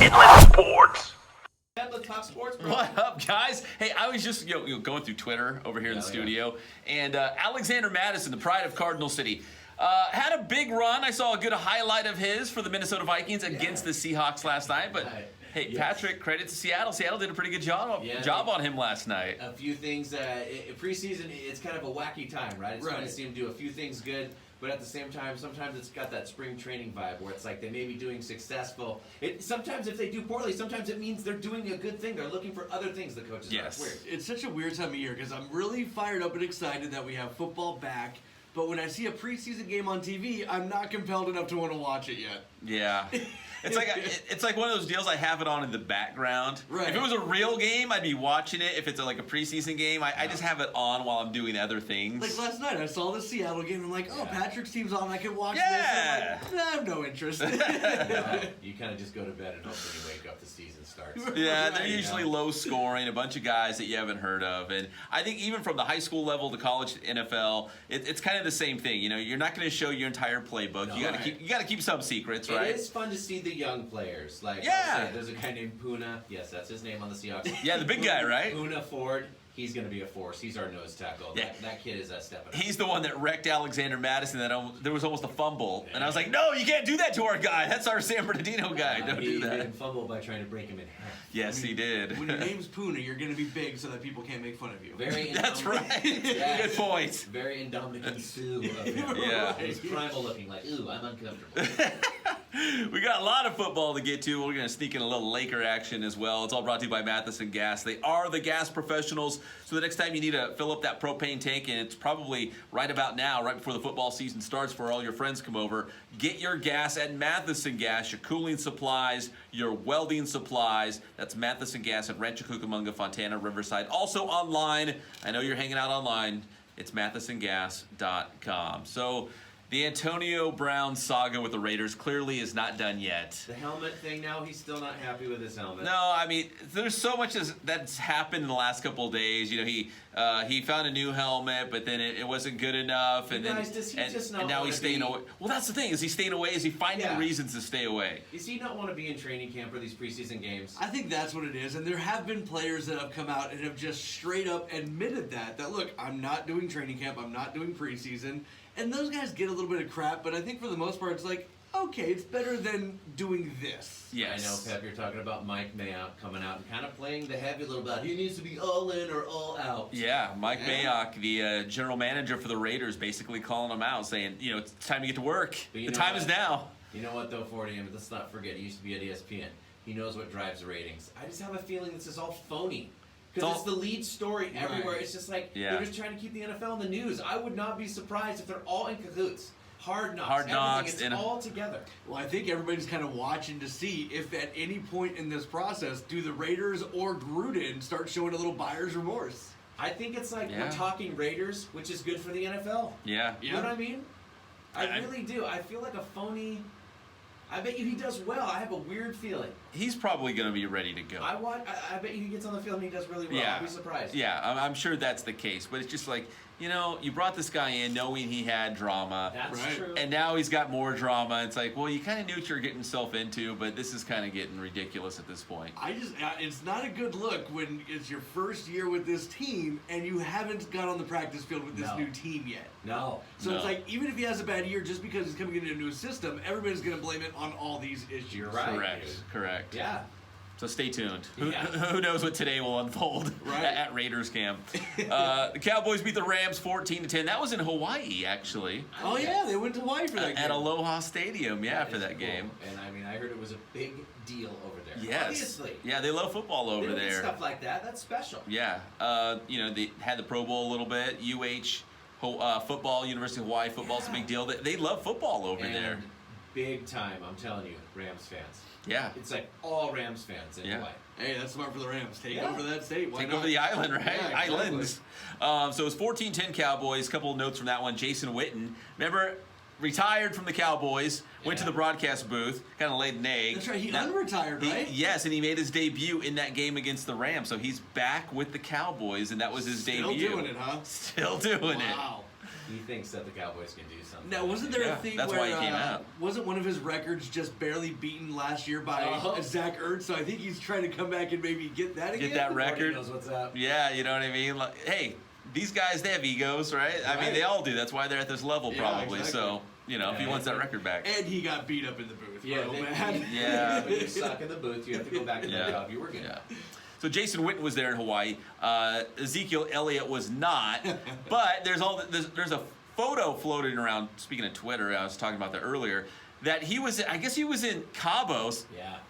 Inland Sports. Let's talk sports, bro. What up, guys? Hey, I was just going through Twitter over here in the studio, and Alexander Madison, the pride of Cardinal City, had a big run. I saw a good highlight of his for the Minnesota Vikings against the Seahawks last night. But hey, Patrick, credit to Seattle. Seattle did a pretty good job on him last night. A few things. Preseason, it's kind of a wacky time, right? It's going to see him do a few things good. But at the same time, sometimes it's got that spring training vibe where it's like they may be doing successful. Sometimes if they do poorly, sometimes it means they're doing a good thing. They're looking for other things, the coaches are. Weird. It's such a weird time of year because I'm really fired up and excited that we have football back. But when I see a preseason game on TV, I'm not compelled enough to want to watch it yet. Yeah. It's like one of those deals I have it on in the background. Right. If it was a real game, I'd be watching it. If it's like a preseason game, I just have it on while I'm doing other things. Like last night, I saw the Seattle game. I'm like, Patrick's team's on. I can watch Yeah. this. I'm like, I have no interest. You kind of just go to bed and hope when you wake up the season starts. Yeah, they're usually low scoring, a bunch of guys that you haven't heard of. And I think even from the high school level to college to NFL, it's kind of the same thing. You know, you're not going to show your entire playbook. No, you got to keep some secrets, right? It is fun to see the young players. Like, there's a guy named Puna. Yes, that's his name on the Seahawks. Yeah, the big guy, right? Puna Ford. He's going to be a force. He's our nose tackle. Yeah. That kid is a step up. He's the one that wrecked Alexander Madison. There was almost a fumble. And I was like, no, you can't do that to our guy. That's our San Bernardino guy. Don't do that. He made him fumble by trying to break him in half. Yes, he did. When your name's Puna, you're going to be big so that people can't make fun of you. That's right. Good point. Very Indomitian Sue of him. Yeah. He's primal looking like, ooh, I'm uncomfortable. We got a lot of football to get to. We're going to sneak in a little Laker action as well. It's all brought to you by Matheson Gas. They are the gas professionals. So the next time you need to fill up that propane tank, and it's probably right about now, right before the football season starts for all your friends come over, get your gas at Matheson Gas, your cooling supplies, your welding supplies. That's Matheson Gas at Rancho Cucamonga, Fontana, Riverside. Also online. I know you're hanging out online. It's mathesongas.com. So the Antonio Brown saga with the Raiders clearly is not done yet. The helmet thing now, he's still not happy with his helmet. No, I mean, there's so much that's happened in the last couple of days. You know, he found a new helmet, but then it wasn't good enough, and now he's staying away. Well, that's the thing. Is he staying away? Is he finding reasons to stay away? Does he not want to be in training camp for these preseason games? I think that's what it is, and there have been players that have come out and have just straight up admitted that look, I'm not doing training camp, I'm not doing preseason. And those guys get a little bit of crap, but I think for the most part, it's like, okay, it's better than doing this. Yes. I know, Pep, you're talking about Mike Mayock coming out and kind of playing the heavy little bit. He needs to be all in or all out. Yeah, Mike Mayock, the general manager for the Raiders, basically calling him out, saying, you know, it's time to get to work. The time is now. You know what, though, 40, let's not forget, he used to be at ESPN. He knows what drives the ratings. I just have a feeling this is all phony. Because it's the lead story everywhere. It's just like, they're just trying to keep the NFL in the news. I would not be surprised if they're all in cahoots. Hard knocks. It's all together. Well, I think everybody's kind of watching to see if at any point in this process, do the Raiders or Gruden start showing a little buyer's remorse? I think it's like we're talking Raiders, which is good for the NFL. Yeah. You know what I mean? I really do. I feel like a phony... I bet you he does well. I have a weird feeling. He's probably going to be ready to go. I bet you he gets on the field and he does really well. Yeah. I'll be surprised. Yeah, I'm sure that's the case. But it's just like, you know, you brought this guy in knowing he had drama. That's true. And now he's got more drama. It's like, well, you kind of knew what you were getting yourself into, but this is kind of getting ridiculous at this point. It's not a good look when it's your first year with this team and you haven't got on the practice field with this new team yet. No. So it's like, even if he has a bad year, just because he's coming into a new system, everybody's going to blame it on all these issues. You're right. Correct. Yeah. So stay tuned. Yeah. Who knows what today will unfold at Raiders camp. The Cowboys beat the Rams 14-10. That was in Hawaii, actually. Oh, yeah. They went to Hawaii for that game. At Aloha Stadium, for that game. And I mean, I heard it was a big deal over there. Yes. Obviously. Yeah, they love football over they there. Stuff like that. That's special. Yeah. You know, they had the Pro Bowl a little bit. Football, University of Hawaii football is a big deal. They love football over there. Big time, I'm telling you, Rams fans. Yeah. It's like all Rams fans in Hawaii. Hey, that's smart for the Rams. Take over that state. Why Take not? over the island, right? Yeah, exactly. Islands. So it was 14-10 Cowboys. A couple of notes from that one. Jason Witten, remember, retired from the Cowboys, went to the broadcast booth, kind of laid an egg. That's right. He unretired, right? Yes, and he made his debut in that game against the Rams. So he's back with the Cowboys, and that was his debut. Still doing it, huh? Still doing it. Wow. He thinks that the Cowboys can do something. Now, wasn't there a thing that's where why he came out. wasn't one of his records just barely beaten last year by Zach Ertz? So I think he's trying to come back and maybe get that again. Get that record. Knows what's up. Yeah, you know what I mean? Like, hey, these guys, they have egos, right? I mean, they all do. That's why they're at this level, probably. Exactly. So, if he wants that record back. And he got beat up in the booth. Yeah, real they, bad. Yeah. When you suck in the booth, you have to go back to the job you were good. Yeah. So Jason Witten was there in Hawaii. Ezekiel Elliott was not. But there's a photo floating around. Speaking of Twitter, I was talking about that earlier. That he was, I guess he was in Cabo,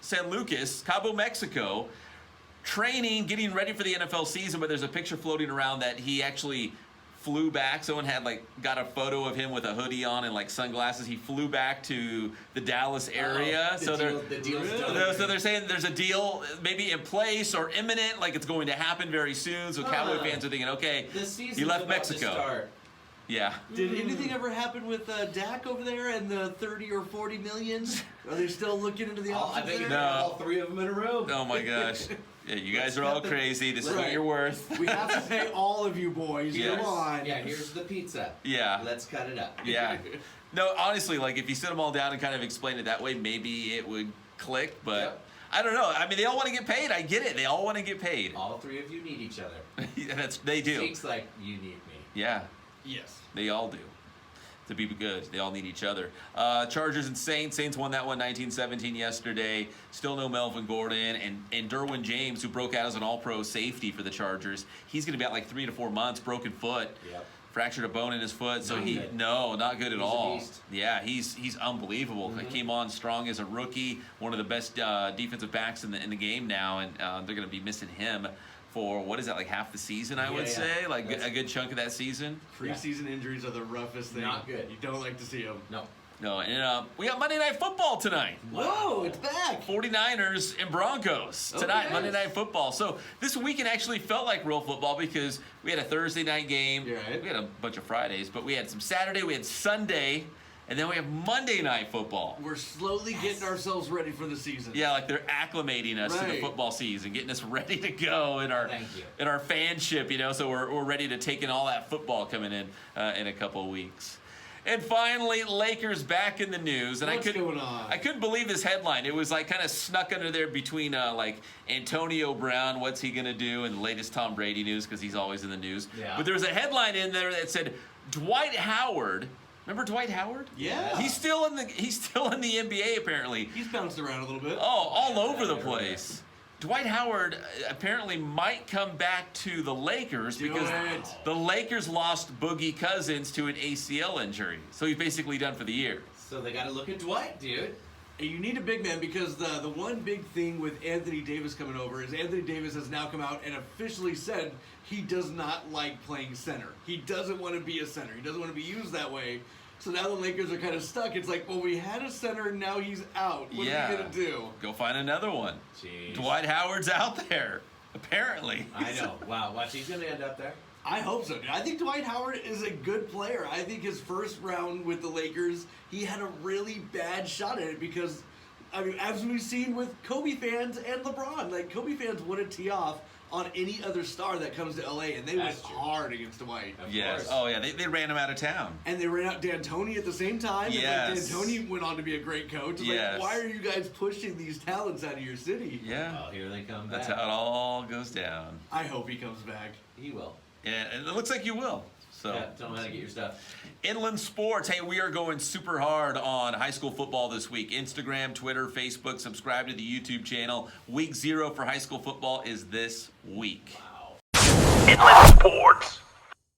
San Lucas, Cabo, Mexico, training, getting ready for the NFL season. But there's a picture floating around that he actually flew back. Someone had got a photo of him with a hoodie on and sunglasses. He flew back to the Dallas area. So they're saying there's a deal maybe in place or imminent, like it's going to happen very soon. So Cowboy fans are thinking, okay, he left Mexico. Yeah. Did anything ever happen with Dak over there and the 30 or 40 million? Are they still looking into the options I think there? all three of them in a row. Oh my gosh. Yeah, you guys are all crazy. This is what you're worth. We have to pay all of you boys. Come on. Yeah, here's the pizza. Yeah. Let's cut it up. Yeah. No, honestly, if you sit them all down and kind of explain it that way, maybe it would click, but I don't know. I mean, they all want to get paid. I get it. They all want to get paid. All three of you need each other. They do. Seems like you need me. Yeah. Yes. They all do. To be good, they all need each other. Chargers and Saints. Saints won that one 19-17 yesterday. Still no Melvin Gordon. And Derwin James, who broke out as an all-pro safety for the Chargers. He's going to be out 3 to 4 months, broken foot. Yep. Fractured a bone in his foot. So not good at He's all. A beast. Yeah, he's unbelievable. Mm-hmm. He came on strong as a rookie. One of the best defensive backs in the game now. And they're going to be missing him for, what is that, half the season, I would say? A good chunk of that season. Preseason injuries are the roughest thing. Not good. You don't like to see them. No, and we got Monday Night Football tonight. Whoa, it's back. 49ers and Broncos tonight, Monday Night Football. So this weekend actually felt like real football because we had a Thursday night game. Right. We had a bunch of Fridays, but we had some Saturday, we had Sunday, and then we have Monday Night Football. We're slowly getting ourselves ready for the season. Yeah, they're acclimating us to the football season, getting us ready to go in our fanship, so we're ready to take in all that football coming in a couple of weeks. And finally, Lakers back in the news. And What's going on? I couldn't believe this headline. It was kind of snuck under there between Antonio Brown, what's he going to do, and the latest Tom Brady news because he's always in the news. Yeah. But there was a headline in there that said Dwight Howard. Remember Dwight Howard? Yeah. He's still in the NBA apparently. He's bounced around a little bit. Oh, all over the place. Dwight Howard apparently might come back to the Lakers because the Lakers lost Boogie Cousins to an ACL injury. So he's basically done for the year. So they got to look at Dwight, dude. You need a big man because the one big thing with Anthony Davis coming over is Anthony Davis has now come out and officially said he does not like playing center. He doesn't want to be a center. He doesn't want to be used that way. So now the Lakers are kind of stuck. It's like, well, we had a center and now he's out. What are we going to do? Go find another one. Jeez. Dwight Howard's out there, apparently. I know. Wow. Watch, he's going to end up there. I hope so, dude. I think Dwight Howard is a good player. I think his first round with the Lakers, he had a really bad shot at it because, as we've seen with Kobe fans and LeBron, Kobe fans want to tee off on any other star that comes to LA, and they went hard against Dwight. Yes. Oh, yeah. They ran him out of town. And they ran out D'Antoni at the same time. Yes. And D'Antoni went on to be a great coach. It's why are you guys pushing these talents out of your city? Yeah. Well, here they come back. That's how it all goes down. I hope he comes back. He will. Yeah, and it looks like you will. So tell them how to get your stuff. Inland Sports. Hey, we are going super hard on high school football this week. Instagram, Twitter, Facebook. Subscribe to the YouTube channel. Week 0 for high school football is this week. Wow. Inland Sports.